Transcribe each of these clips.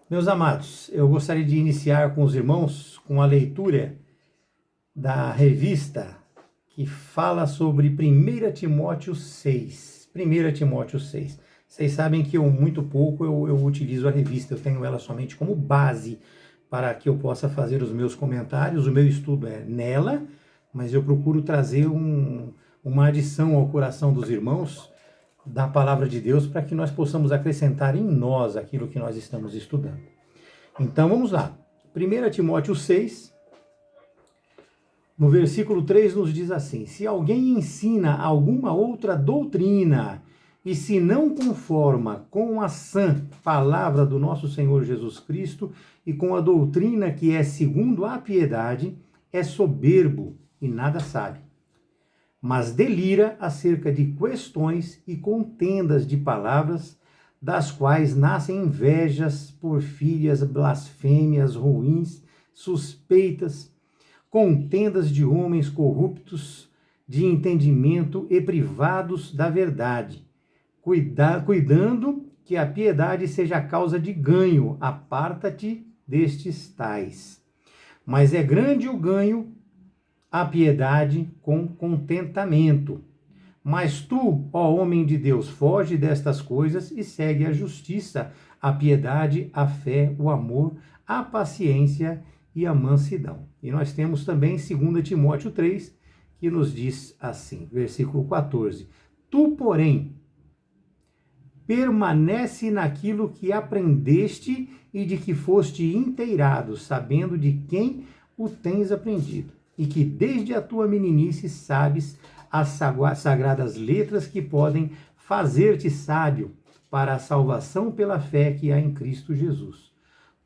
Meus amados, eu gostaria de iniciar com os irmãos com a leitura da revista que fala sobre 1 Timóteo 6. 1 Timóteo 6. Vocês sabem que muito pouco eu utilizo a revista, eu tenho ela somente como base para que eu possa fazer os meus comentários. O meu estudo é nela, mas eu procuro trazer uma adição ao coração dos irmãos da palavra de Deus para que nós possamos acrescentar em nós aquilo que nós estamos estudando. Então vamos lá. 1 Timóteo 6, no versículo 3 nos diz assim: se alguém ensina alguma outra doutrina e se não conforma com a sã palavra do nosso Senhor Jesus Cristo e com a doutrina que é segundo a piedade, é soberbo e nada sabe, mas delira acerca de questões e contendas de palavras, das quais nascem invejas, porfírias, blasfêmias ruins, suspeitas, contendas de homens corruptos, de entendimento e privados da verdade, cuidando que a piedade seja causa de ganho, aparta-te destes tais. Mas é grande o ganho, a piedade com contentamento. Mas tu, ó homem de Deus, foge destas coisas e segue a justiça, a piedade, a fé, o amor, a paciência e a mansidão. E nós temos também 2 Timóteo 3, que nos diz assim, versículo 14: tu, porém, permanece naquilo que aprendeste e de que foste inteirado, sabendo de quem o tens aprendido, e que desde a tua meninice sabes as sagradas letras que podem fazer-te sábio para a salvação pela fé que há em Cristo Jesus.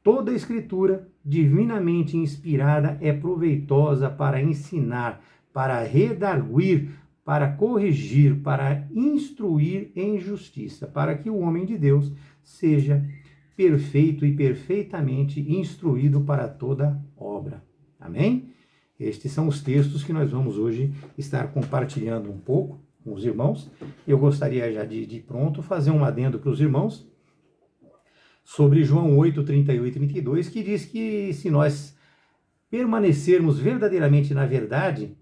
Toda a Escritura, divinamente inspirada, é proveitosa para ensinar, para redarguir, para corrigir, para instruir em justiça, para que o homem de Deus seja perfeito e perfeitamente instruído para toda obra. Amém? Estes são os textos que nós vamos hoje estar compartilhando um pouco com os irmãos. Eu gostaria já de pronto fazer um adendo para os irmãos sobre João 8, 31 e 32, que diz que se nós permanecermos verdadeiramente na verdade,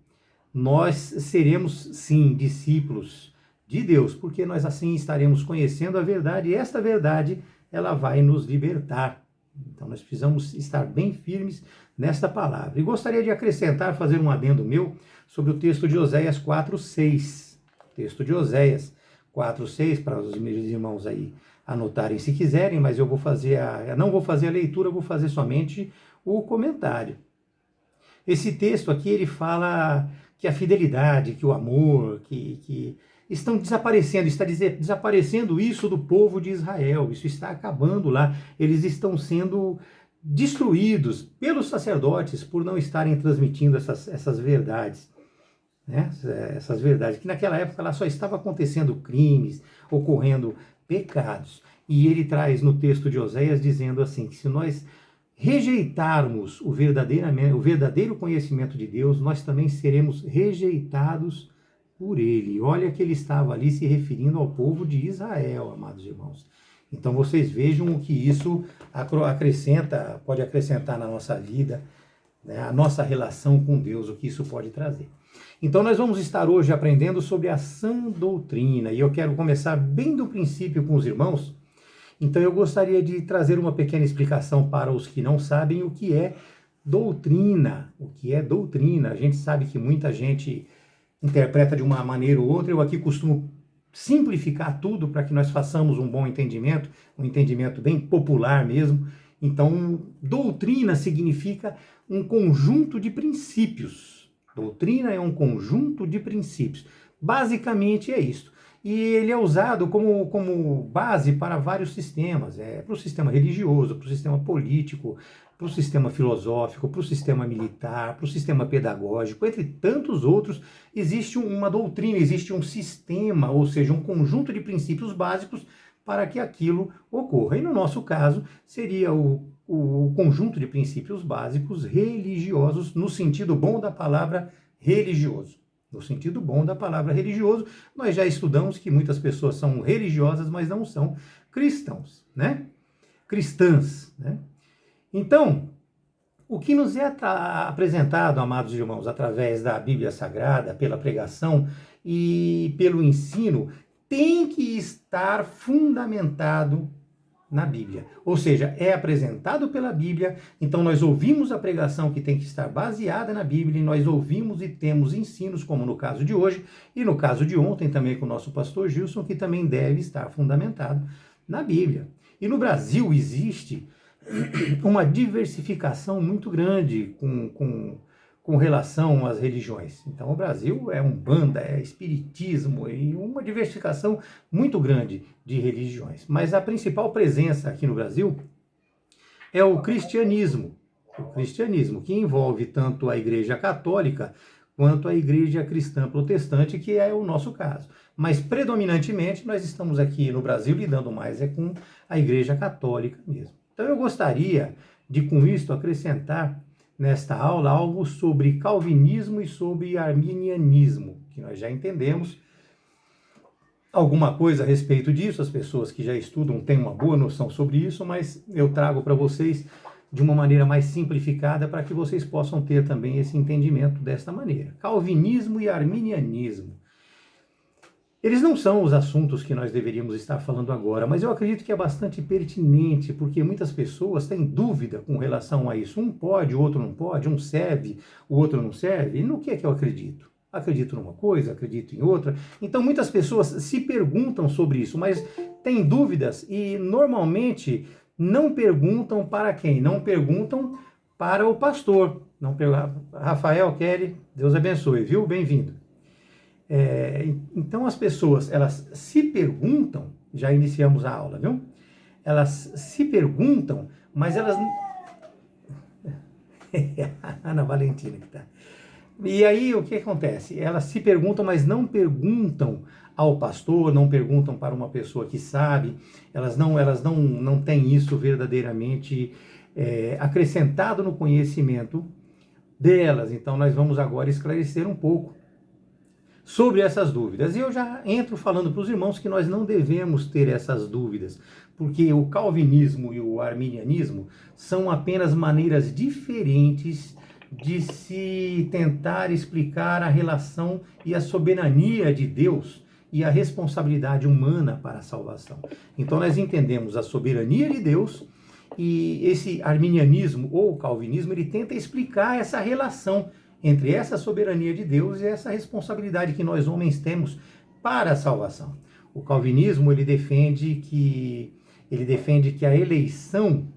nós seremos sim discípulos de Deus, porque nós assim estaremos conhecendo a verdade, e esta verdade ela vai nos libertar. Então nós precisamos estar bem firmes nesta palavra. E gostaria de acrescentar, fazer um adendo meu sobre o texto de Oséias 4:6. Texto de Oséias 4:6, para os meus irmãos aí anotarem se quiserem, mas eu não vou fazer a leitura, eu vou fazer somente o comentário. Esse texto aqui, ele fala que a fidelidade, que o amor, que estão desaparecendo, está desaparecendo isso do povo de Israel, isso está acabando lá, eles estão sendo destruídos pelos sacerdotes por não estarem transmitindo essas verdades, né? Essas verdades, que naquela época lá só estava acontecendo crimes, ocorrendo pecados, e ele traz no texto de Oséias dizendo assim, que se nós rejeitarmos o verdadeiro conhecimento de Deus, nós também seremos rejeitados por ele. Olha que ele estava ali se referindo ao povo de Israel, amados irmãos. Então vocês vejam o que isso pode acrescentar na nossa vida, né, a nossa relação com Deus, o que isso pode trazer. Então nós vamos estar hoje aprendendo sobre a sã doutrina, e eu quero começar bem do princípio com os irmãos. Então eu gostaria de trazer uma pequena explicação para os que não sabem o que é doutrina. O que é doutrina? A gente sabe que muita gente interpreta de uma maneira ou outra. Eu aqui costumo simplificar tudo para que nós façamos um bom entendimento, um entendimento bem popular mesmo. Então, doutrina significa um conjunto de princípios. Doutrina é um conjunto de princípios. Basicamente é isso. E ele é usado como base para vários sistemas, para o sistema religioso, para o sistema político, para o sistema filosófico, para o sistema militar, para o sistema pedagógico, entre tantos outros. Existe uma doutrina, existe um sistema, ou seja, um conjunto de princípios básicos para que aquilo ocorra. E no nosso caso, seria o conjunto de princípios básicos religiosos, no sentido bom da palavra religioso. No sentido bom da palavra religioso, nós já estudamos que muitas pessoas são religiosas, mas não são cristãos, né? cristãs, né? Então, o que nos é apresentado, amados irmãos, através da Bíblia Sagrada, pela pregação e pelo ensino, tem que estar fundamentado na Bíblia. Ou seja, é apresentado pela Bíblia, então nós ouvimos a pregação que tem que estar baseada na Bíblia, e nós ouvimos e temos ensinos, como no caso de hoje, e no caso de ontem também com o nosso pastor Gilson, que também deve estar fundamentado na Bíblia. E no Brasil existe uma diversificação muito grande com relação às religiões. Então o Brasil é Umbanda, é Espiritismo e uma diversificação muito grande de religiões. Mas a principal presença aqui no Brasil é o cristianismo. O cristianismo, que envolve tanto a Igreja Católica quanto a Igreja Cristã Protestante, que é o nosso caso. Mas predominantemente nós estamos aqui no Brasil lidando mais com a Igreja Católica mesmo. Então eu gostaria de, com isto, acrescentar nesta aula algo sobre calvinismo e sobre arminianismo, que nós já entendemos alguma coisa a respeito disso, as pessoas que já estudam têm uma boa noção sobre isso, mas eu trago para vocês de uma maneira mais simplificada para que vocês possam ter também esse entendimento desta maneira. Calvinismo e arminianismo. Eles não são os assuntos que nós deveríamos estar falando agora, mas eu acredito que é bastante pertinente, porque muitas pessoas têm dúvida com relação a isso. Um pode, o outro não pode, um serve, o outro não serve. E no que é que eu acredito? Acredito numa coisa, acredito em outra. Então muitas pessoas se perguntam sobre isso, mas têm dúvidas e normalmente não perguntam para quem? Não perguntam para o pastor. Não Rafael, Kelly, Deus abençoe, viu? Bem-vindo. Então as pessoas, elas se perguntam, já iniciamos a aula, viu? Elas se perguntam, mas elas... Ana Valentina que tá. E aí o que acontece? Elas se perguntam, mas não perguntam ao pastor, não perguntam para uma pessoa que sabe, elas não têm isso verdadeiramente acrescentado no conhecimento delas. Então nós vamos agora esclarecer um pouco sobre essas dúvidas. E eu já entro falando para os irmãos que nós não devemos ter essas dúvidas, porque o calvinismo e o arminianismo são apenas maneiras diferentes de se tentar explicar a relação e a soberania de Deus e a responsabilidade humana para a salvação. Então nós entendemos a soberania de Deus, e esse arminianismo ou calvinismo, ele tenta explicar essa relação entre essa soberania de Deus e essa responsabilidade que nós homens temos para a salvação. O calvinismo, ele defende que a eleição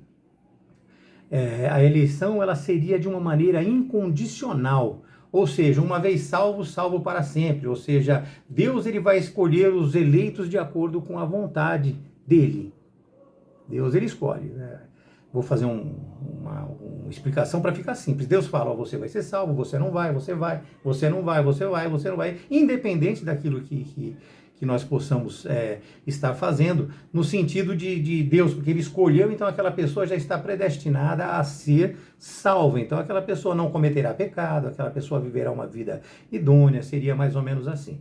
ela seria de uma maneira incondicional, ou seja, uma vez salvo, salvo para sempre, ou seja, Deus ele vai escolher os eleitos de acordo com a vontade dele. Deus ele escolhe, né? Vou fazer uma explicação para ficar simples. Deus fala, ó, você vai ser salvo, você não vai, você vai, você não vai, você vai, você não vai, independente daquilo que nós possamos estar fazendo, no sentido de Deus, porque ele escolheu, então aquela pessoa já está predestinada a ser salva. Então aquela pessoa não cometerá pecado, aquela pessoa viverá uma vida idônea, seria mais ou menos assim.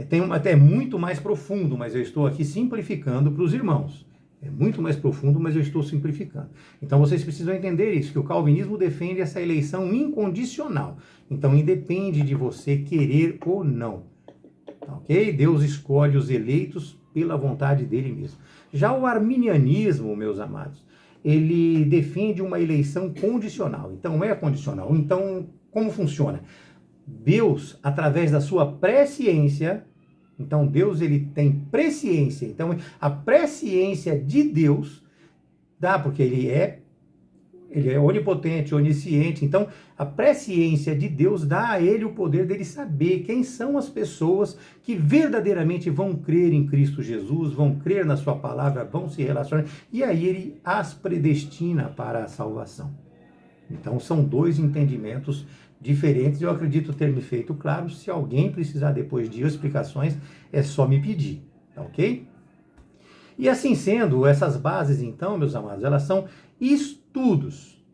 Tem até muito mais profundo, mas eu estou aqui simplificando para os irmãos. É muito mais profundo, mas eu estou simplificando. Então vocês precisam entender isso, que o calvinismo defende essa eleição incondicional. Então independe de você querer ou não. Ok? Deus escolhe os eleitos pela vontade dele mesmo. Já o arminianismo, meus amados, ele defende uma eleição condicional. Então é condicional. Então como funciona? Deus, através da sua presciência... Então, Deus ele tem presciência. Então, a presciência de Deus dá, porque ele é onipotente, onisciente. Então, a presciência de Deus dá a ele o poder dele saber quem são as pessoas que verdadeiramente vão crer em Cristo Jesus, vão crer na sua palavra, vão se relacionar. E aí ele as predestina para a salvação. Então, são dois entendimentos diferentes. Eu acredito ter me feito claro. Se alguém precisar depois de explicações, é só me pedir, tá ok? E assim sendo, essas bases, então, meus amados, elas são estudos.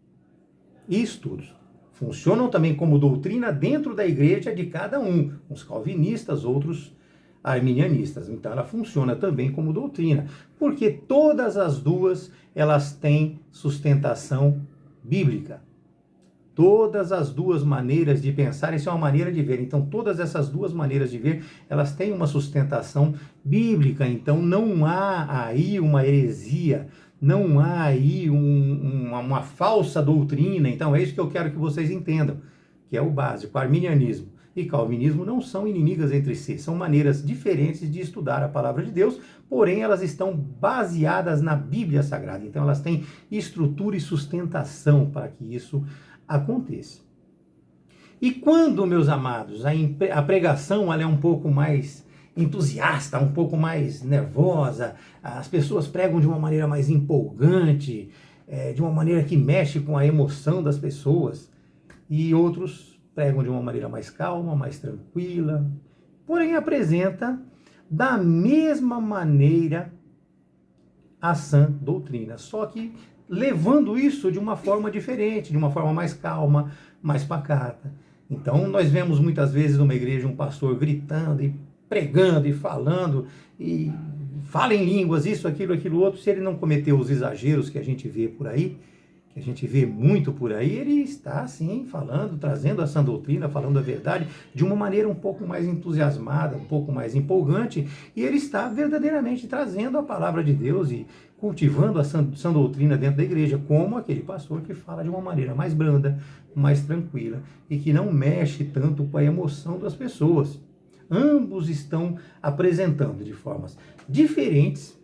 Estudos. Funcionam também como doutrina dentro da igreja de cada um. Uns calvinistas, outros arminianistas. Então ela funciona também como doutrina, porque todas as duas elas têm sustentação bíblica. Todas as duas maneiras de pensar, isso é uma maneira de ver. Então, todas essas duas maneiras de ver, elas têm uma sustentação bíblica. Então, não há aí uma heresia, não há aí uma falsa doutrina. Então, é isso que eu quero que vocês entendam, que é o básico. Arminianismo e calvinismo não são inimigas entre si, são maneiras diferentes de estudar a palavra de Deus, porém elas estão baseadas na Bíblia Sagrada. Então, elas têm estrutura e sustentação para que isso aconteça. E quando, meus amados, a pregação ela é um pouco mais entusiasta, um pouco mais nervosa, as pessoas pregam de uma maneira mais empolgante, de uma maneira que mexe com a emoção das pessoas, e outros pregam de uma maneira mais calma, mais tranquila, porém apresenta da mesma maneira a sã doutrina, só que levando isso de uma forma diferente, de uma forma mais calma, mais pacata. Então, nós vemos muitas vezes numa igreja um pastor gritando e pregando e falando, e fala em línguas, isso, aquilo outro. Se ele não cometeu os exageros que a gente vê por aí, que a gente vê muito por aí, ele está, sim, falando, trazendo essa doutrina, falando a verdade, de uma maneira um pouco mais entusiasmada, um pouco mais empolgante, e ele está verdadeiramente trazendo a palavra de Deus e cultivando a sã doutrina dentro da igreja, como aquele pastor que fala de uma maneira mais branda, mais tranquila, e que não mexe tanto com a emoção das pessoas. Ambos estão apresentando de formas diferentes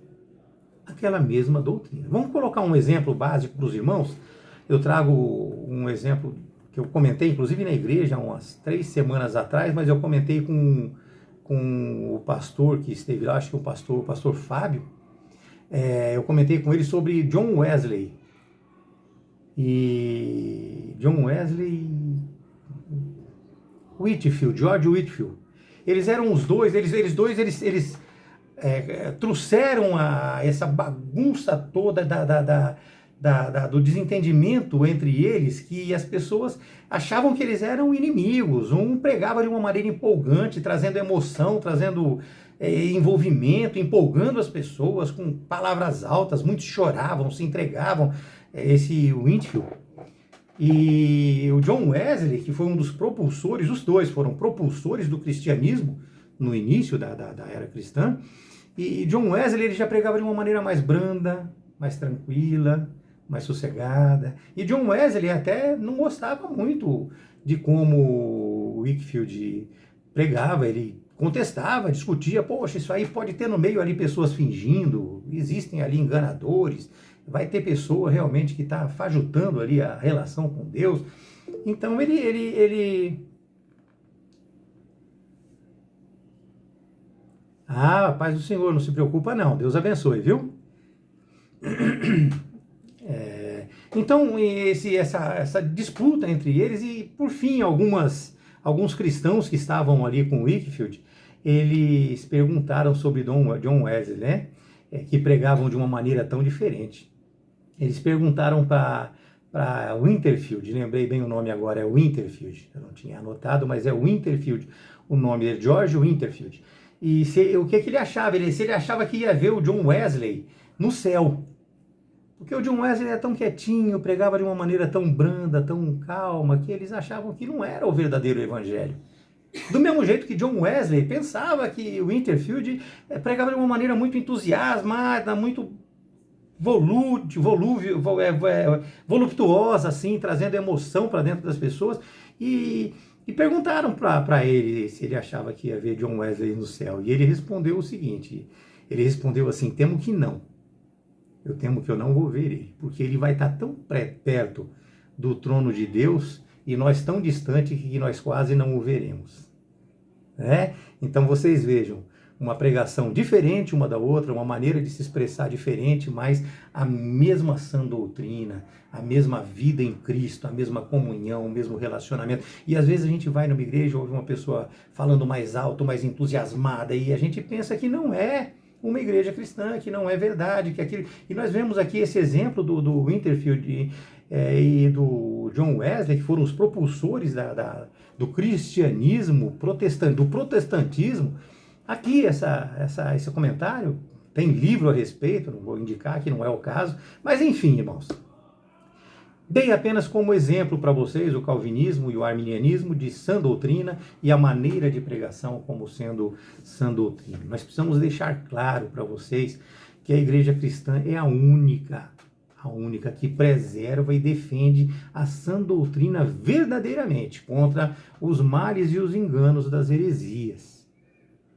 aquela mesma doutrina. Vamos colocar um exemplo básico para os irmãos? Eu trago um exemplo que eu comentei, inclusive na igreja, umas 3 semanas atrás, mas eu comentei com o pastor que esteve lá, acho que o pastor Fábio. Eu comentei com ele sobre John Wesley. E John Wesley, Whitefield, George Whitefield. Eles eram os dois, eles trouxeram essa bagunça toda do desentendimento entre eles, que as pessoas achavam que eles eram inimigos. Um pregava de uma maneira empolgante, trazendo emoção, trazendo envolvimento, empolgando as pessoas com palavras altas, muitos choravam, se entregavam, esse Whitefield. E o John Wesley, que foi um dos propulsores, os dois foram propulsores do cristianismo no início da era cristã, e John Wesley ele já pregava de uma maneira mais branda, mais tranquila, mais sossegada. E John Wesley até não gostava muito de como Whitefield pregava, ele contestava, discutia, poxa, isso aí pode ter no meio ali pessoas fingindo, existem ali enganadores, vai ter pessoa realmente que está fajutando ali a relação com Deus. Então ele... Ah, paz do Senhor, não se preocupa não, Deus abençoe, viu? Então, essa disputa entre eles, e por fim, alguns cristãos que estavam ali com Whitefield, eles perguntaram sobre John Wesley, né? Que pregavam de uma maneira tão diferente. Eles perguntaram para Winterfield, lembrei bem o nome agora, é Winterfield, eu não tinha anotado, mas é Winterfield, o nome dele, George Winterfield. E o que ele achava? Se ele achava que ia ver o John Wesley no céu. Porque o John Wesley é tão quietinho, pregava de uma maneira tão branda, tão calma, que eles achavam que não era o verdadeiro evangelho. Do mesmo jeito que John Wesley pensava que o Winterfield pregava de uma maneira muito entusiasmada, muito voluptuosa, assim, trazendo emoção para dentro das pessoas. E perguntaram para ele se ele achava que ia ver John Wesley no céu. E ele respondeu o seguinte, ele respondeu assim, temo que não. Eu temo que eu não vou ver ele, porque ele vai estar tão perto do trono de Deus e nós tão distante que nós quase não o veremos. Então vocês vejam, uma pregação diferente uma da outra, uma maneira de se expressar diferente, mas a mesma sã doutrina, a mesma vida em Cristo, a mesma comunhão, o mesmo relacionamento. E às vezes a gente vai numa igreja, ouve uma pessoa falando mais alto, mais entusiasmada, e a gente pensa que não é uma igreja cristã, que não é verdade, que aquilo... E nós vemos aqui esse exemplo do Winterfield e do John Wesley, que foram os propulsores do cristianismo protestante, do protestantismo, Aqui, esse comentário, tem livro a respeito, não vou indicar, que não é o caso, mas enfim, irmãos. Dei apenas como exemplo para vocês o calvinismo e o arminianismo de sã doutrina e a maneira de pregação como sendo sã doutrina. Nós precisamos deixar claro para vocês que a igreja cristã é a única que preserva e defende a sã doutrina verdadeiramente contra os males e os enganos das heresias.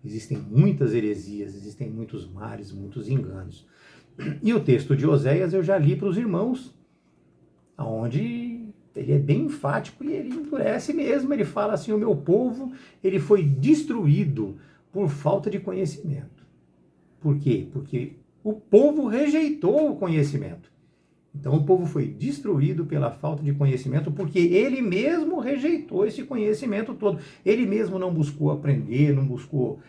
Existem muitas heresias, existem muitos males, muitos enganos. E o texto de Oséias eu já li para os irmãos, onde ele é bem enfático e ele endurece mesmo. Ele fala assim: o meu povo, ele foi destruído por falta de conhecimento. Por quê? Porque o povo rejeitou o conhecimento. Então o povo foi destruído pela falta de conhecimento, porque ele mesmo rejeitou esse conhecimento todo. Ele mesmo não buscou aprender, não buscou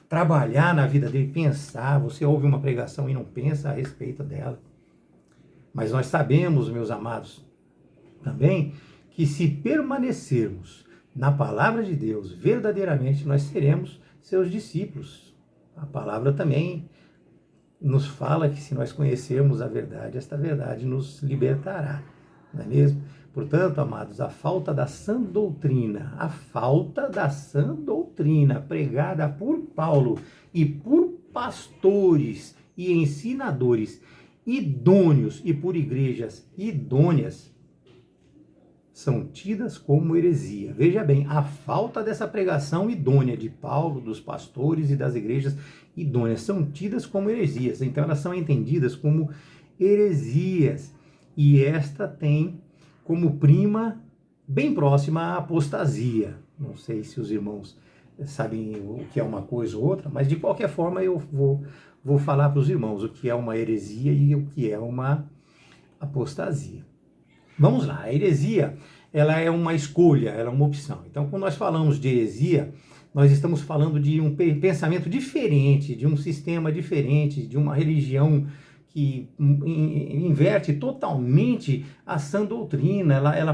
trabalhar na vida dele, pensar. Você ouve uma pregação e não pensa a respeito dela. Mas nós sabemos, meus amados, também, que se permanecermos na palavra de Deus verdadeiramente, nós seremos seus discípulos. A palavra também nos fala que se nós conhecermos a verdade, esta verdade nos libertará, não é mesmo? Portanto, amados, a falta da sã doutrina pregada por Paulo e por pastores e ensinadores idôneos e por igrejas idôneas, são tidas como heresia. Veja bem, a falta dessa pregação idônea de Paulo, dos pastores e das igrejas idôneas, são tidas como heresias. Então elas são entendidas como heresias. E esta tem como prima bem próxima à apostasia. Não sei se os irmãos sabem o que é uma coisa ou outra, mas de qualquer forma eu vou falar para os irmãos o que é uma heresia e o que é uma apostasia. Vamos lá, a heresia, ela é uma escolha, ela é uma opção. Então, quando nós falamos de heresia, nós estamos falando de um pensamento diferente, de um sistema diferente, de uma religião que inverte totalmente a sã doutrina. Ela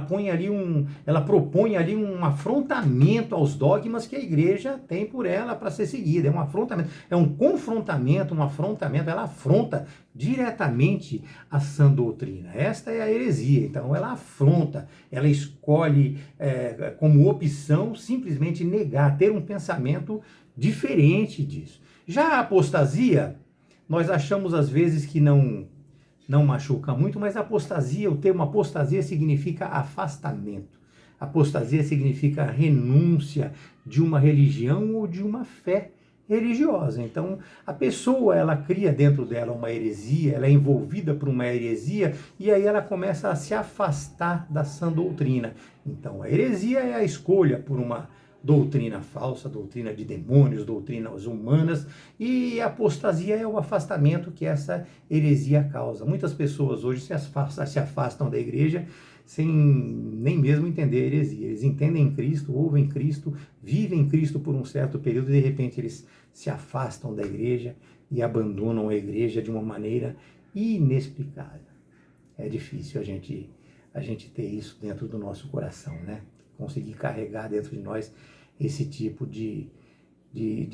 propõe ali um afrontamento aos dogmas que a igreja tem por ela para ser seguida. É um afrontamento, é um confrontamento, um afrontamento. Ela afronta diretamente a sã doutrina. Esta é a heresia. Então ela afronta, ela escolhe como opção simplesmente negar, ter um pensamento diferente disso. Já a apostasia, nós achamos às vezes que não machuca muito, mas apostasia, o termo apostasia significa afastamento. Apostasia significa renúncia de uma religião ou de uma fé religiosa. Então, a pessoa, ela cria dentro dela uma heresia, ela é envolvida por uma heresia, e aí ela começa a se afastar da sã doutrina. Então, a heresia é a escolha por uma doutrina falsa, doutrina de demônios, doutrinas humanas, e a apostasia é o afastamento que essa heresia causa. Muitas pessoas hoje se afastam da igreja sem nem mesmo entender a heresia. Eles entendem Cristo, ouvem Cristo, vivem Cristo por um certo período e de repente eles se afastam da igreja e abandonam a igreja de uma maneira inexplicável. É difícil a gente ter isso dentro do nosso coração, né? Conseguir carregar dentro de nós esse tipo de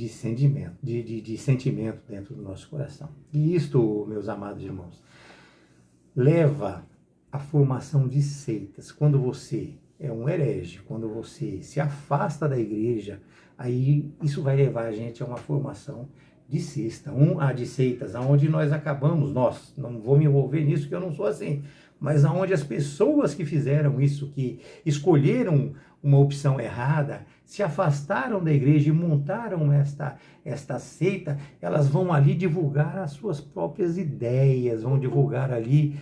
sentimento dentro do nosso coração. E isto, meus amados irmãos, leva à formação de seitas. Quando você é um herege, quando você se afasta da igreja, aí isso vai levar a gente a uma formação de seitas, aonde nós acabamos, não vou me envolver nisso que eu não sou assim, mas aonde as pessoas que fizeram isso, que escolheram uma opção errada, se afastaram da igreja e montaram esta seita, elas vão ali divulgar as suas próprias ideias, vão divulgar ali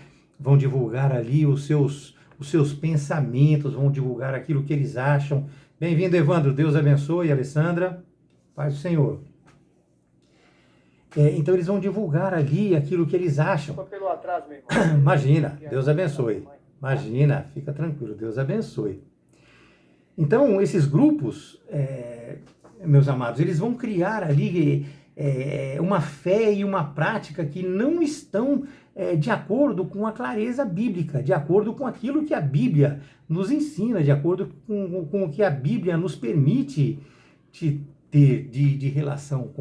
os seus pensamentos, vão divulgar aquilo que eles acham. Bem-vindo, Evandro, Deus abençoe, Alessandra, paz do Senhor. Então eles vão divulgar ali aquilo que eles acham. Foi pelo atraso, meu irmão. Imagina, Deus abençoe. Imagina, fica tranquilo, Deus abençoe. Então, esses grupos, meus amados, eles vão criar ali uma fé e uma prática que não estão de acordo com a clareza bíblica, de acordo com aquilo que a Bíblia nos ensina, de acordo com o que a Bíblia nos permite ter de relação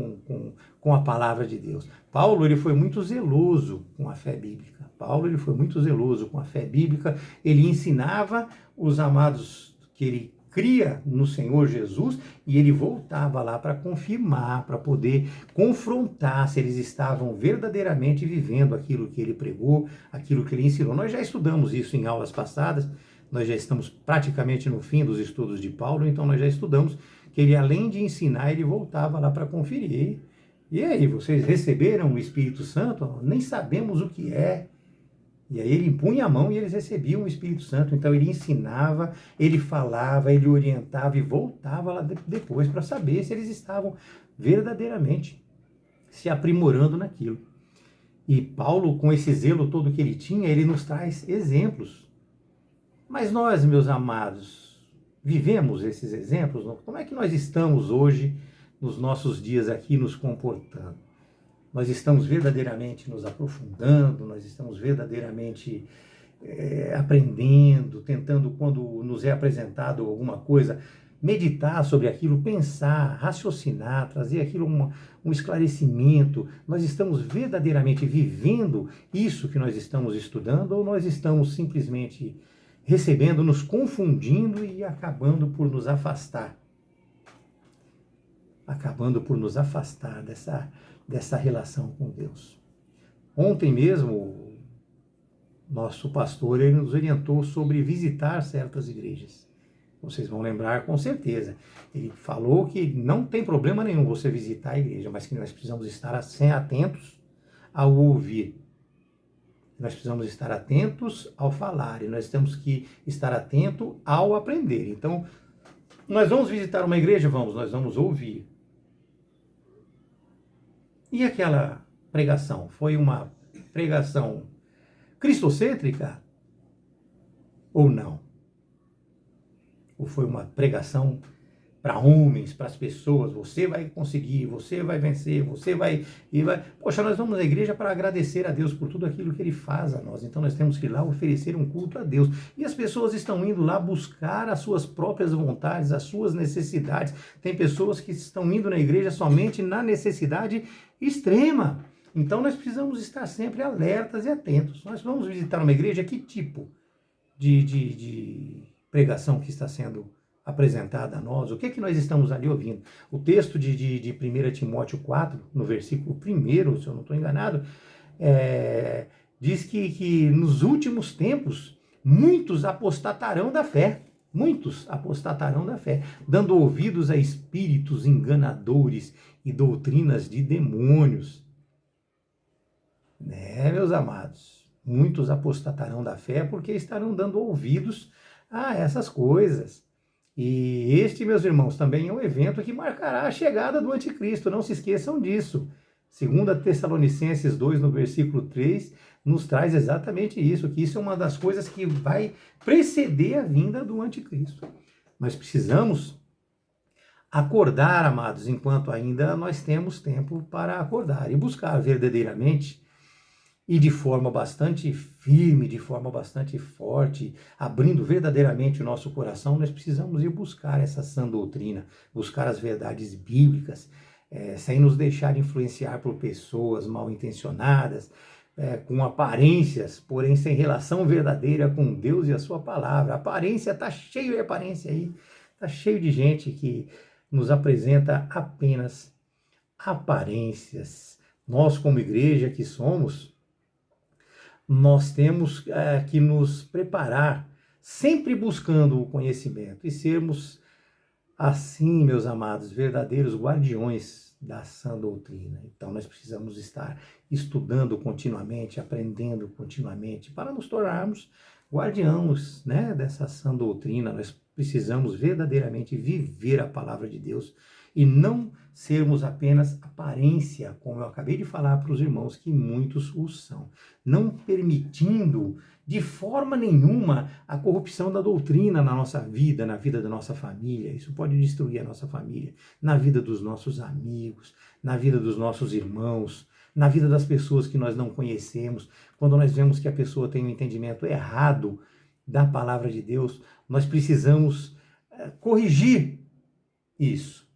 com a palavra de Deus. Paulo, ele foi muito zeloso com a fé bíblica. Paulo, ele foi muito zeloso com a fé bíblica. Ele ensinava os amados que ele cria no Senhor Jesus e ele voltava lá para confirmar, para poder confrontar se eles estavam verdadeiramente vivendo aquilo que ele pregou, aquilo que ele ensinou. Nós já estudamos isso em aulas passadas, nós já estamos praticamente no fim dos estudos de Paulo, então nós já estudamos que ele, além de ensinar, ele voltava lá para conferir. E aí, vocês receberam o Espírito Santo? Nem sabemos o que é. E aí ele impunha a mão e eles recebiam o Espírito Santo. Então ele ensinava, ele falava, ele orientava e voltava lá depois para saber se eles estavam verdadeiramente se aprimorando naquilo. E Paulo, com esse zelo todo que ele tinha, ele nos traz exemplos. Mas nós, meus amados, vivemos esses exemplos? Como é que nós estamos hoje, nos nossos dias aqui, nos comportando? Nós estamos verdadeiramente nos aprofundando, nós estamos verdadeiramente aprendendo, tentando, quando nos é apresentado alguma coisa, meditar sobre aquilo, pensar, raciocinar, trazer aquilo um esclarecimento. Nós estamos verdadeiramente vivendo isso que nós estamos estudando ou nós estamos simplesmente recebendo, nos confundindo e acabando por nos afastar? Acabando por nos afastar dessa relação com Deus. Ontem mesmo, nosso pastor ele nos orientou sobre visitar certas igrejas. Vocês vão lembrar com certeza. Ele falou que não tem problema nenhum você visitar a igreja, mas que nós precisamos estar atentos ao ouvir. Nós precisamos estar atentos ao falar e nós temos que estar atento ao aprender. Então, nós vamos visitar uma igreja? Nós vamos ouvir. E aquela pregação? Foi uma pregação cristocêntrica ou não? Ou foi uma pregação para homens, para as pessoas? Você vai conseguir, você vai vencer, você vai... Poxa, nós vamos à igreja para agradecer a Deus por tudo aquilo que Ele faz a nós. Então nós temos que ir lá oferecer um culto a Deus. E as pessoas estão indo lá buscar as suas próprias vontades, as suas necessidades. Tem pessoas que estão indo na igreja somente na necessidade extrema. Então nós precisamos estar sempre alertas e atentos. Nós vamos visitar uma igreja, que tipo de pregação que está sendo apresentada a nós? O que é que nós estamos ali ouvindo? O texto de 1 Timóteo 4, no versículo 1, se eu não estou enganado, diz que nos últimos tempos muitos apostatarão da fé. Muitos apostatarão da fé, dando ouvidos a espíritos enganadores e doutrinas de demônios. Meus amados, muitos apostatarão da fé porque estarão dando ouvidos a essas coisas. E este, meus irmãos, também é um evento que marcará a chegada do anticristo, não se esqueçam disso. 2 Tessalonicenses 2, no versículo 3, nos traz exatamente isso, que isso é uma das coisas que vai preceder a vinda do anticristo. Nós precisamos acordar, amados, enquanto ainda nós temos tempo para acordar e buscar verdadeiramente e de forma bastante firme, de forma bastante forte, abrindo verdadeiramente o nosso coração. Nós precisamos ir buscar essa sã doutrina, buscar as verdades bíblicas, sem nos deixar influenciar por pessoas mal intencionadas, com aparências, porém sem relação verdadeira com Deus e a sua palavra. A aparência, está cheio de aparência aí, está cheio de gente que nos apresenta apenas aparências. Nós, como igreja que somos, nós temos que nos preparar, sempre buscando o conhecimento e sermos, assim, meus amados, verdadeiros guardiões da sã doutrina. Então nós precisamos estar estudando continuamente, aprendendo continuamente, para nos tornarmos guardiãos, dessa sã doutrina. Nós precisamos verdadeiramente viver a palavra de Deus e não sermos apenas aparência, como eu acabei de falar para os irmãos, que muitos o são, não permitindo de forma nenhuma a corrupção da doutrina na nossa vida, na vida da nossa família. Isso pode destruir a nossa família, na vida dos nossos amigos, na vida dos nossos irmãos, na vida das pessoas que nós não conhecemos. Quando nós vemos que a pessoa tem um entendimento errado da palavra de Deus, nós precisamos corrigir isso.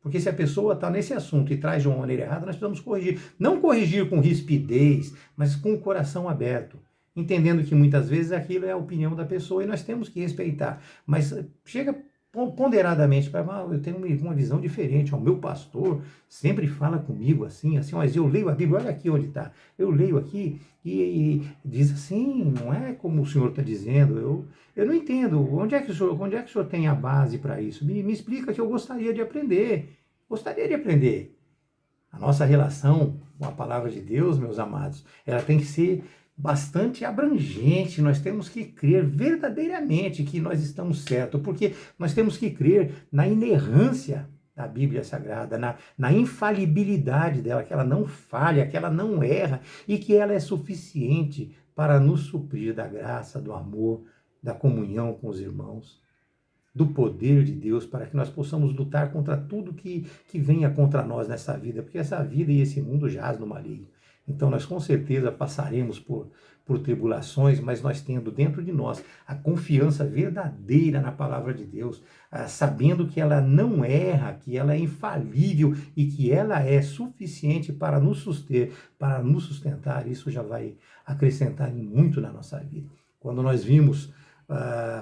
Porque se a pessoa está nesse assunto e traz de uma maneira errada, nós precisamos corrigir. Não corrigir com rispidez, mas com o coração aberto. Entendendo que muitas vezes aquilo é a opinião da pessoa e nós temos que respeitar. Mas chega ponderadamente para eu tenho uma visão diferente. O meu pastor sempre fala comigo assim, mas eu leio a Bíblia, olha aqui onde está. Eu leio aqui e diz assim, não é como o senhor está dizendo. Eu não entendo. Onde é que o senhor tem a base para isso? Me explica que eu gostaria de aprender. Gostaria de aprender. A nossa relação com a palavra de Deus, meus amados, ela tem que ser bastante abrangente. Nós temos que crer verdadeiramente que nós estamos certos, porque nós temos que crer na inerrância da Bíblia Sagrada, na infalibilidade dela, que ela não falha, que ela não erra e que ela é suficiente para nos suprir da graça, do amor, da comunhão com os irmãos, do poder de Deus, para que nós possamos lutar contra tudo que venha contra nós nessa vida, porque essa vida e esse mundo jaz no maligno. Então nós com certeza passaremos por tribulações, mas nós tendo dentro de nós a confiança verdadeira na palavra de Deus, sabendo que ela não erra, que ela é infalível e que ela é suficiente para nos sustentar, isso já vai acrescentar muito na nossa vida. Quando nós vimos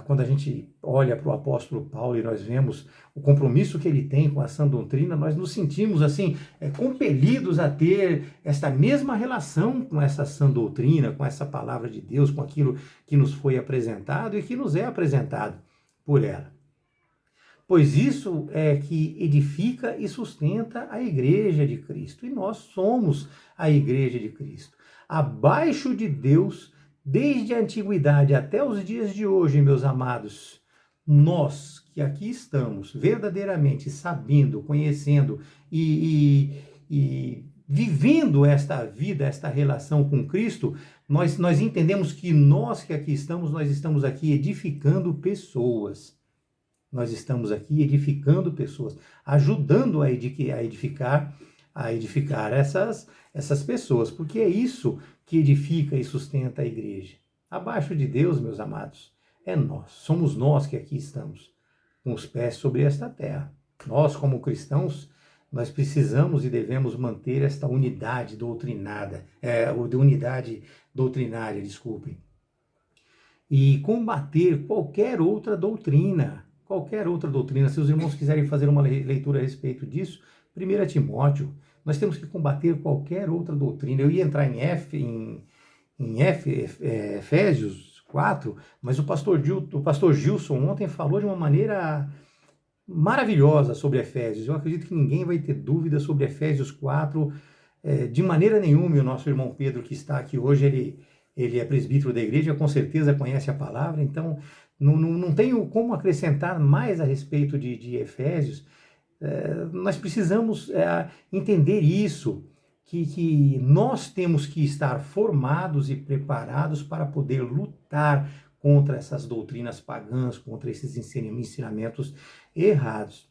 quando a gente olha para o apóstolo Paulo e nós vemos o compromisso que ele tem com a sã doutrina, nós nos sentimos assim, compelidos a ter esta mesma relação com essa sã doutrina, com essa palavra de Deus, com aquilo que nos foi apresentado e que nos é apresentado por ela. Pois isso é que edifica e sustenta a igreja de Cristo, e nós somos a igreja de Cristo. Abaixo de Deus, desde a antiguidade até os dias de hoje, meus amados, nós que aqui estamos verdadeiramente sabendo, conhecendo e vivendo esta vida, esta relação com Cristo, nós entendemos que nós que aqui estamos, nós estamos aqui edificando pessoas. Nós estamos aqui edificando pessoas, ajudando a edificar essas pessoas, porque é isso que edifica e sustenta a igreja. Abaixo de Deus, meus amados, é nós, somos nós que aqui estamos, com os pés sobre esta terra. Nós, como cristãos, nós precisamos e devemos manter esta unidade doutrinária, desculpem, e combater qualquer outra doutrina. Se os irmãos quiserem fazer uma leitura a respeito disso, 1 Timóteo, nós temos que combater qualquer outra doutrina. Eu ia entrar em Efésios 4, mas o pastor Gilson ontem falou de uma maneira maravilhosa sobre Efésios. Eu acredito que ninguém vai ter dúvida sobre Efésios 4, de maneira nenhuma. E o nosso irmão Pedro, que está aqui hoje, ele é presbítero da igreja, com certeza conhece a palavra, então não tenho como acrescentar mais a respeito de Efésios. Nós precisamos entender isso, que nós temos que estar formados e preparados para poder lutar contra essas doutrinas pagãs, contra esses ensinamentos errados.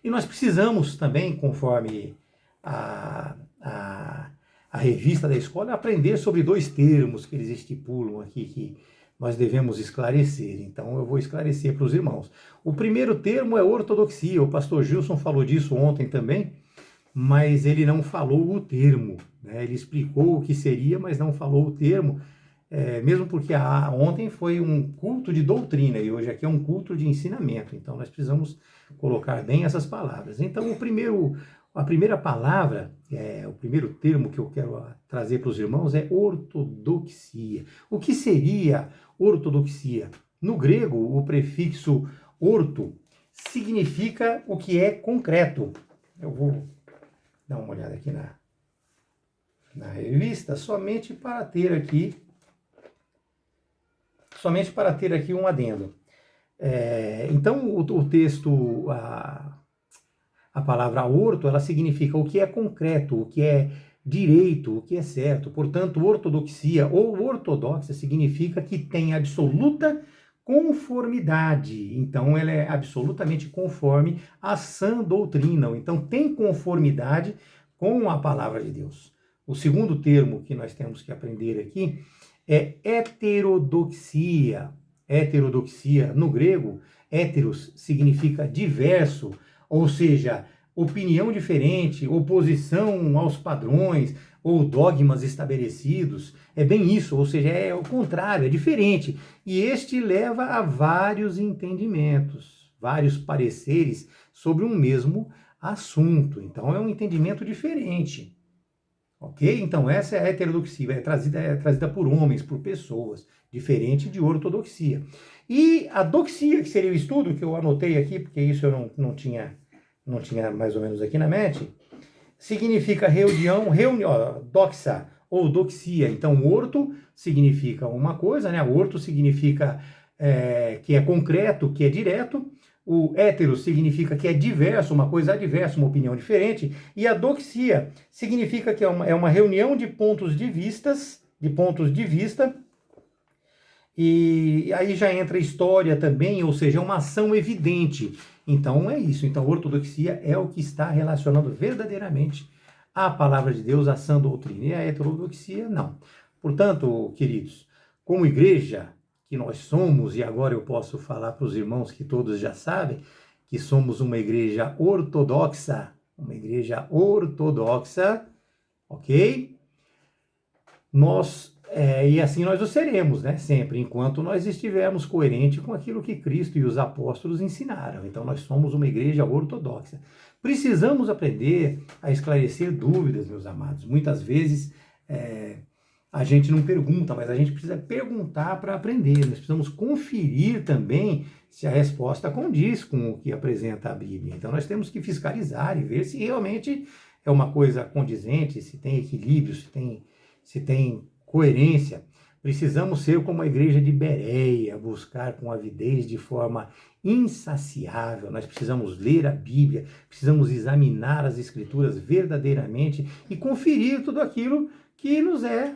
E nós precisamos também, conforme a revista da escola, aprender sobre 2 termos que eles estipulam aqui, que nós devemos esclarecer. Então eu vou esclarecer para os irmãos. O primeiro termo é ortodoxia. O pastor Gilson falou disso ontem também, mas ele não falou o termo, né? Ele explicou o que seria, mas não falou o termo, mesmo porque ontem foi um culto de doutrina e hoje aqui é um culto de ensinamento. Então nós precisamos colocar bem essas palavras. Então a primeira palavra, o primeiro termo que eu quero trazer para os irmãos é ortodoxia. O que seria ortodoxia? No grego, o prefixo orto significa o que é concreto. Eu vou dar uma olhada aqui na revista, somente para ter aqui um adendo. Então, o texto, a palavra orto, ela significa o que é concreto, o que é direito, o que é certo. Portanto, ortodoxia ou ortodoxa significa que tem absoluta conformidade. Então, ela é absolutamente conforme à sã doutrina. Então, tem conformidade com a palavra de Deus. O segundo termo que nós temos que aprender aqui é heterodoxia. Heterodoxia, no grego, heteros significa diverso, ou seja, opinião diferente, oposição aos padrões ou dogmas estabelecidos. É bem isso, ou seja, é o contrário, é diferente. E este leva a vários entendimentos, vários pareceres sobre um mesmo assunto. Então é um entendimento diferente. Ok? Então essa é a heterodoxia, é trazida por homens, por pessoas, diferente de ortodoxia. E a doxia, que seria o estudo, que eu anotei aqui, porque isso eu não tinha mais ou menos aqui na mente, significa reunião, doxa ou doxia. Então, orto significa uma coisa, né? Orto significa que é concreto, que é direto. O hétero significa que é diverso, uma coisa adversa, uma opinião diferente. E a doxia significa que é uma reunião de pontos de vista, e aí já entra história também, ou seja, é uma ação evidente. Então é isso. Então, ortodoxia é o que está relacionando verdadeiramente a palavra de Deus, a sã doutrina. E a heterodoxia, não. Portanto, queridos, como igreja que nós somos, e agora eu posso falar para os irmãos que todos já sabem, que somos uma igreja ortodoxa, ok? E assim nós o seremos, né? Sempre, enquanto nós estivermos coerentes com aquilo que Cristo e os apóstolos ensinaram. Então nós somos uma igreja ortodoxa. Precisamos aprender a esclarecer dúvidas, meus amados. Muitas vezes a gente não pergunta, mas a gente precisa perguntar para aprender. Nós precisamos conferir também se a resposta condiz com o que apresenta a Bíblia. Então nós temos que fiscalizar e ver se realmente é uma coisa condizente, se tem equilíbrio, se tem coerência. Precisamos ser como a igreja de Bereia, buscar com avidez de forma insaciável. Nós precisamos ler a Bíblia, precisamos examinar as Escrituras verdadeiramente e conferir tudo aquilo que nos é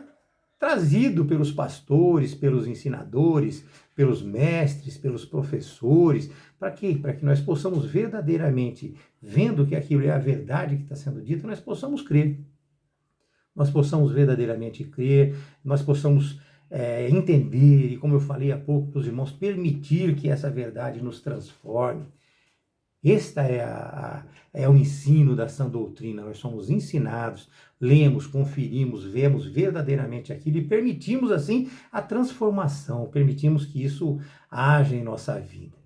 trazido pelos pastores, pelos ensinadores, pelos mestres, pelos professores. Para quê? Para que nós possamos verdadeiramente, vendo que aquilo é a verdade que está sendo dita, nós possamos crer. Nós possamos verdadeiramente crer, nós possamos entender e, como eu falei há pouco para os irmãos, permitir que essa verdade nos transforme. Este é o ensino da sã doutrina. Nós somos ensinados, lemos, conferimos, vemos verdadeiramente aquilo e permitimos assim a transformação, permitimos que isso haja em nossa vida.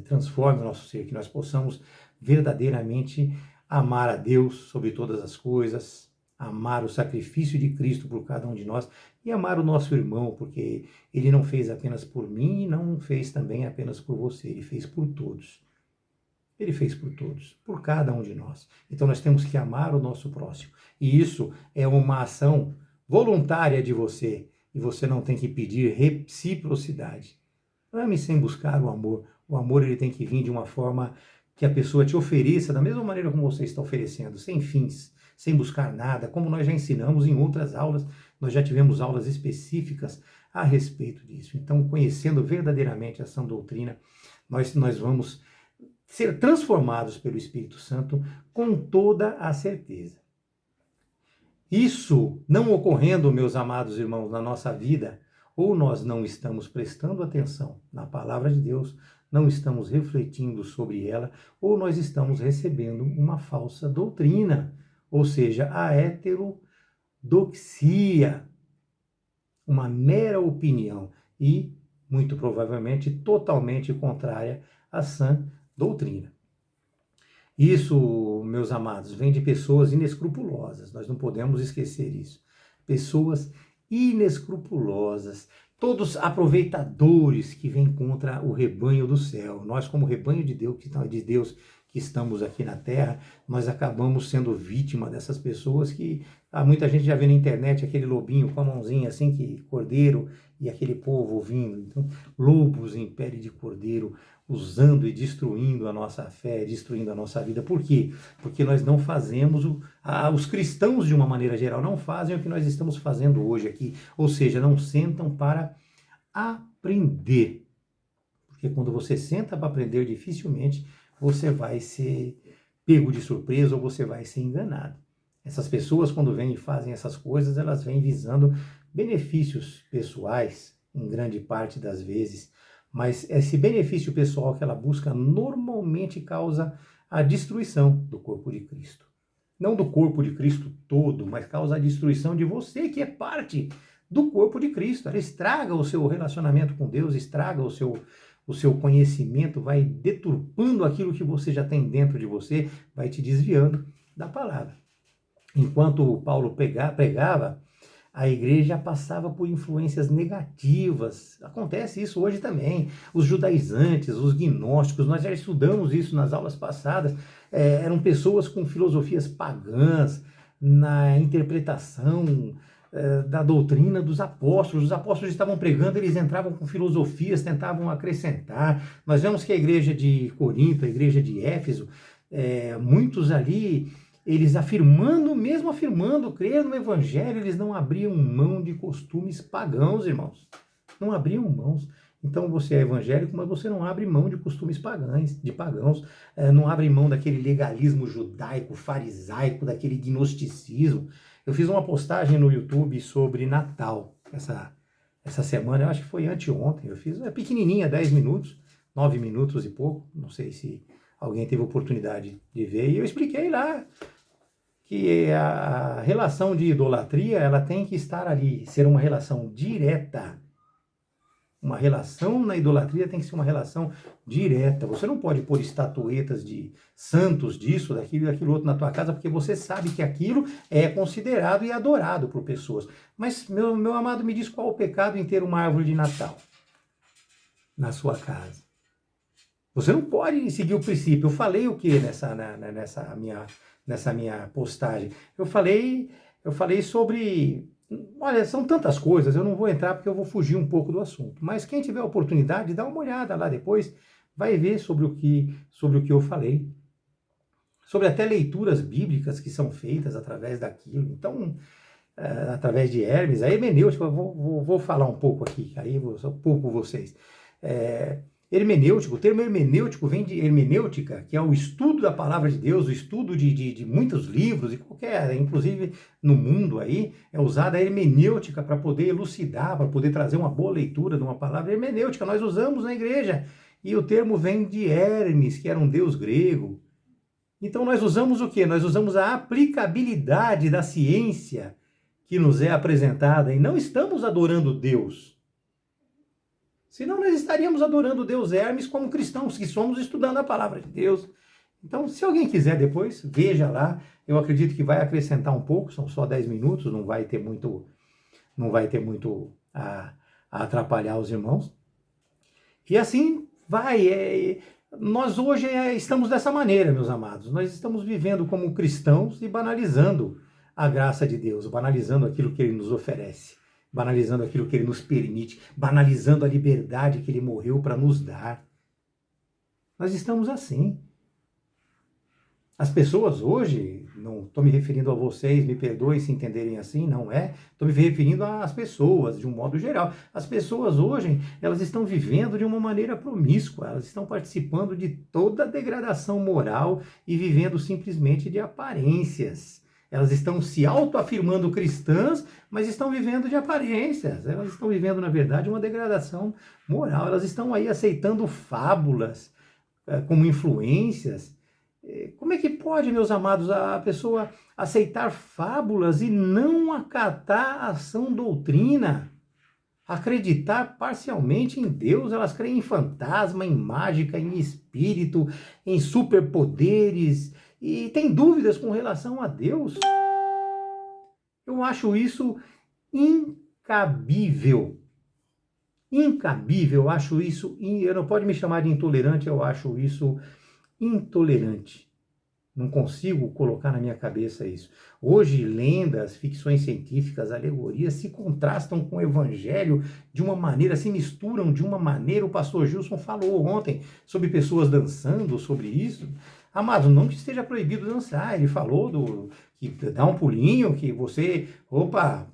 Transforme o nosso ser, que nós possamos verdadeiramente amar a Deus sobre todas as coisas, amar o sacrifício de Cristo por cada um de nós e amar o nosso irmão, porque ele não fez apenas por mim e não fez também apenas por você, ele fez por todos. Ele fez por todos, por cada um de nós. Então nós temos que amar o nosso próximo. E isso é uma ação voluntária de você, e você não tem que pedir reciprocidade. Ame sem buscar o amor. O amor ele tem que vir de uma forma que a pessoa te ofereça da mesma maneira como você está oferecendo, sem fins, sem buscar nada, como nós já ensinamos em outras aulas, nós já tivemos aulas específicas a respeito disso. Então, conhecendo verdadeiramente a sã doutrina, nós vamos ser transformados pelo Espírito Santo com toda a certeza. Isso não ocorrendo, meus amados irmãos, na nossa vida, ou nós não estamos prestando atenção na palavra de Deus, não estamos refletindo sobre ela, ou nós estamos recebendo uma falsa doutrina, ou seja, a heterodoxia, uma mera opinião e, muito provavelmente, totalmente contrária à sã doutrina. Isso, meus amados, vem de pessoas inescrupulosas, nós não podemos esquecer isso. Pessoas inescrupulosas, todos aproveitadores que vêm contra o rebanho do céu. Nós, como rebanho de Deus que estamos aqui na terra, nós acabamos sendo vítima dessas pessoas que muita gente já vê na internet aquele lobinho com a mãozinha assim, que cordeiro, e aquele povo vindo. Então, lobos em pele de cordeiro, usando e destruindo a nossa fé, destruindo a nossa vida. Por quê? Porque nós não fazemos, os cristãos de uma maneira geral não fazem o que nós estamos fazendo hoje aqui, ou seja, não sentam para aprender. Porque quando você senta para aprender, dificilmente você vai ser pego de surpresa ou você vai ser enganado. Essas pessoas, quando vêm e fazem essas coisas, elas vêm visando benefícios pessoais, em grande parte das vezes, mas esse benefício pessoal que ela busca normalmente causa a destruição do corpo de Cristo. Não do corpo de Cristo todo, mas causa a destruição de você, que é parte do corpo de Cristo. Ela estraga o seu relacionamento com Deus, estraga o seu conhecimento, vai deturpando aquilo que você já tem dentro de você, vai te desviando da palavra. Enquanto Paulo pregava, a igreja passava por influências negativas. Acontece isso hoje também. Os judaizantes, os gnósticos, nós já estudamos isso nas aulas passadas, eram pessoas com filosofias pagãs na interpretação da doutrina dos apóstolos. Os apóstolos estavam pregando, eles entravam com filosofias, tentavam acrescentar. Nós vemos que a igreja de Corinto, a igreja de Éfeso, muitos ali, eles mesmo afirmando crer no evangelho, eles não abriam mão de costumes pagãos, irmãos. Não abriam mãos. Então você é evangélico, mas você não abre mão de costumes pagãos, não abre mão daquele legalismo judaico, farisaico, daquele gnosticismo. Eu fiz uma postagem no YouTube sobre Natal, essa semana, eu acho que foi anteontem, eu fiz, pequenininha, 10 minutos, 9 minutos e pouco, não sei se alguém teve oportunidade de ver, e eu expliquei lá que a relação de idolatria, ela tem que estar ali, ser uma relação direta. Uma relação na idolatria tem que ser uma relação direta. Você não pode pôr estatuetas de santos, disso, daquilo e daquilo outro na tua casa, porque você sabe que aquilo é considerado e adorado por pessoas. Mas, meu amado, me diz qual o pecado em ter uma árvore de Natal na sua casa? Você não pode seguir o princípio. Eu falei o que nessa minha postagem? Eu falei sobre... Olha, são tantas coisas, eu não vou entrar porque eu vou fugir um pouco do assunto. Mas quem tiver a oportunidade, dá uma olhada lá depois, vai ver sobre o que eu falei. Sobre até leituras bíblicas que são feitas através daquilo. Então, através de Hermes, a hermenêutica, eu vou falar um pouco aqui, aí vou só um pouco vocês. Hermenêutico, o termo hermenêutico vem de hermenêutica, que é o estudo da palavra de Deus, o estudo de muitos livros, e qualquer, inclusive no mundo aí, é usada a hermenêutica para poder elucidar, para poder trazer uma boa leitura de uma palavra. Hermenêutica nós usamos na igreja, e o termo vem de Hermes, que era um deus grego. Então nós usamos o quê? Nós usamos a aplicabilidade da ciência que nos é apresentada, e não estamos adorando Deus. Senão nós estaríamos adorando o Deus Hermes como cristãos, que somos, estudando a palavra de Deus. Então, se alguém quiser depois, veja lá. Eu acredito que vai acrescentar um pouco, são só 10 minutos, não vai ter muito a atrapalhar os irmãos. E assim vai. Nós hoje estamos dessa maneira, meus amados. Nós estamos vivendo como cristãos e banalizando a graça de Deus, banalizando aquilo que Ele nos oferece, banalizando aquilo que Ele nos permite, banalizando a liberdade que Ele morreu para nos dar. Nós estamos assim. As pessoas hoje, não estou me referindo a vocês, me perdoem se entenderem assim, não é? Estou me referindo às pessoas, de um modo geral. As pessoas hoje, elas estão vivendo de uma maneira promíscua, elas estão participando de toda a degradação moral e vivendo simplesmente de aparências. Elas estão se autoafirmando cristãs, mas estão vivendo de aparências. Elas estão vivendo, na verdade, uma degradação moral. Elas estão aí aceitando fábulas como influências. Como é que pode, meus amados, a pessoa aceitar fábulas e não acatar a sã doutrina? Acreditar parcialmente em Deus, elas creem em fantasma, em mágica, em espírito, em superpoderes, e tem dúvidas com relação a Deus. Eu acho isso incabível. Incabível, eu acho isso, eu não pode me chamar de intolerante, eu acho isso intolerante. Não consigo colocar na minha cabeça isso. Hoje, lendas, ficções científicas, alegorias se contrastam com o evangelho de uma maneira, se misturam de uma maneira. O pastor Gilson falou ontem sobre pessoas dançando, sobre isso. Amado, não que esteja proibido dançar. Ele falou que dá um pulinho, que você, opa,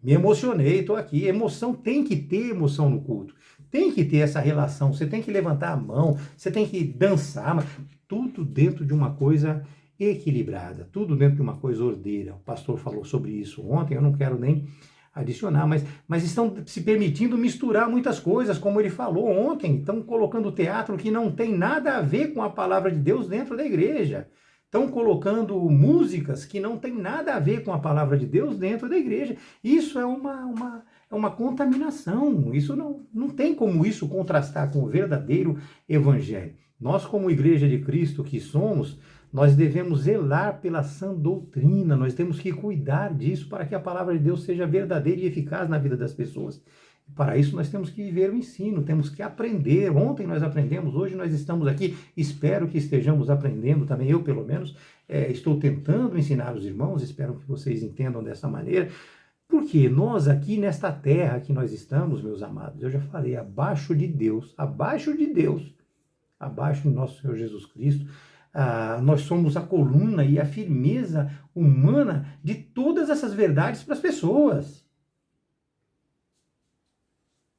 me emocionei, estou aqui. Emoção, tem que ter emoção no culto. Tem que ter essa relação. Você tem que levantar a mão, você tem que dançar, mas tudo dentro de uma coisa equilibrada, tudo dentro de uma coisa ordeira. O pastor falou sobre isso ontem, eu não quero nem adicionar, mas estão se permitindo misturar muitas coisas, como ele falou ontem, estão colocando teatro que não tem nada a ver com a palavra de Deus dentro da igreja. Estão colocando músicas que não tem nada a ver com a palavra de Deus dentro da igreja. Isso é uma contaminação. Isso não tem como isso contrastar com o verdadeiro evangelho. Nós, como igreja de Cristo que somos, nós devemos zelar pela sã doutrina, nós temos que cuidar disso para que a palavra de Deus seja verdadeira e eficaz na vida das pessoas. Para isso nós temos que viver o ensino, temos que aprender. Ontem nós aprendemos, hoje nós estamos aqui, espero que estejamos aprendendo também, eu pelo menos estou tentando ensinar os irmãos, espero que vocês entendam dessa maneira, porque nós aqui nesta terra que nós estamos, meus amados, eu já falei, abaixo de nosso Senhor Jesus Cristo, nós somos a coluna e a firmeza humana de todas essas verdades para as pessoas.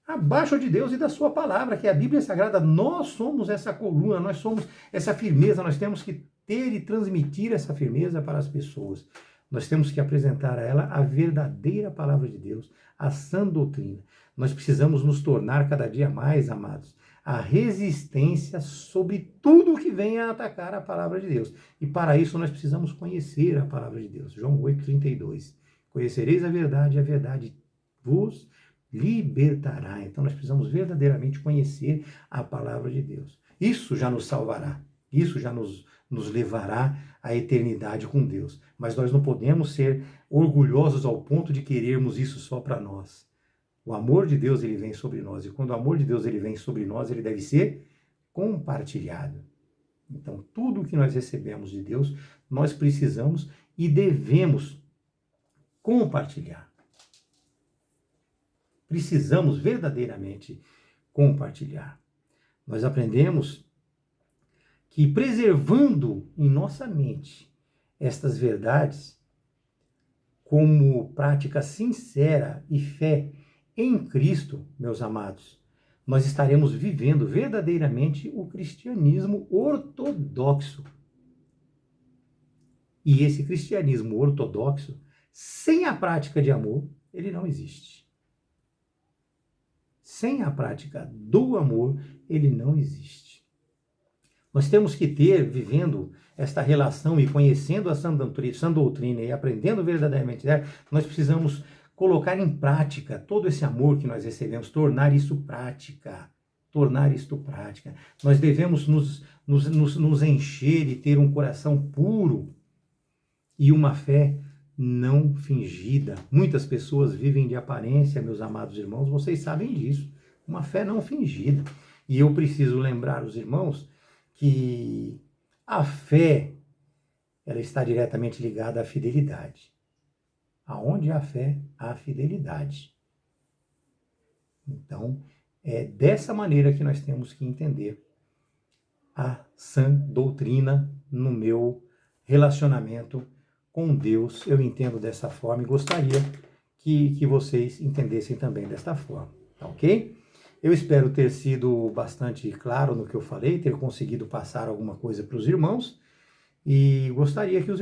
Abaixo de Deus e da sua palavra, que é a Bíblia Sagrada, nós somos essa coluna, nós somos essa firmeza, nós temos que ter e transmitir essa firmeza para as pessoas. Nós temos que apresentar a ela a verdadeira palavra de Deus, a sã doutrina. Nós precisamos nos tornar cada dia mais, amados, a resistência sobre tudo que vem a atacar a palavra de Deus. E para isso nós precisamos conhecer a palavra de Deus. João 8,32. Conhecereis a verdade vos libertará. Então nós precisamos verdadeiramente conhecer a palavra de Deus. Isso já nos salvará. Isso já nos levará à eternidade com Deus. Mas nós não podemos ser orgulhosos ao ponto de querermos isso só para nós. O amor de Deus, ele vem sobre nós. E quando o amor de Deus ele vem sobre nós, ele deve ser compartilhado. Então, tudo que nós recebemos de Deus, nós precisamos e devemos compartilhar. Precisamos verdadeiramente compartilhar. Nós aprendemos que preservando em nossa mente estas verdades como prática sincera e fé em Cristo, meus amados, nós estaremos vivendo verdadeiramente o cristianismo ortodoxo. E esse cristianismo ortodoxo, sem a prática de amor, ele não existe. Sem a prática do amor, ele não existe. Nós temos que ter, vivendo esta relação e conhecendo a sã doutrina e aprendendo verdadeiramente dela, nós precisamos colocar em prática todo esse amor que nós recebemos, tornar isso prática. Nós devemos nos encher e ter um coração puro e uma fé não fingida. Muitas pessoas vivem de aparência, meus amados irmãos, vocês sabem disso. Uma fé não fingida. E eu preciso lembrar os irmãos que a fé, ela está diretamente ligada à fidelidade. Aonde há fé, há fidelidade. Então, é dessa maneira que nós temos que entender a sã doutrina no meu relacionamento com Deus. Eu entendo dessa forma e gostaria que vocês entendessem também desta forma, tá ok? Eu espero ter sido bastante claro no que eu falei, ter conseguido passar alguma coisa para os irmãos e gostaria que os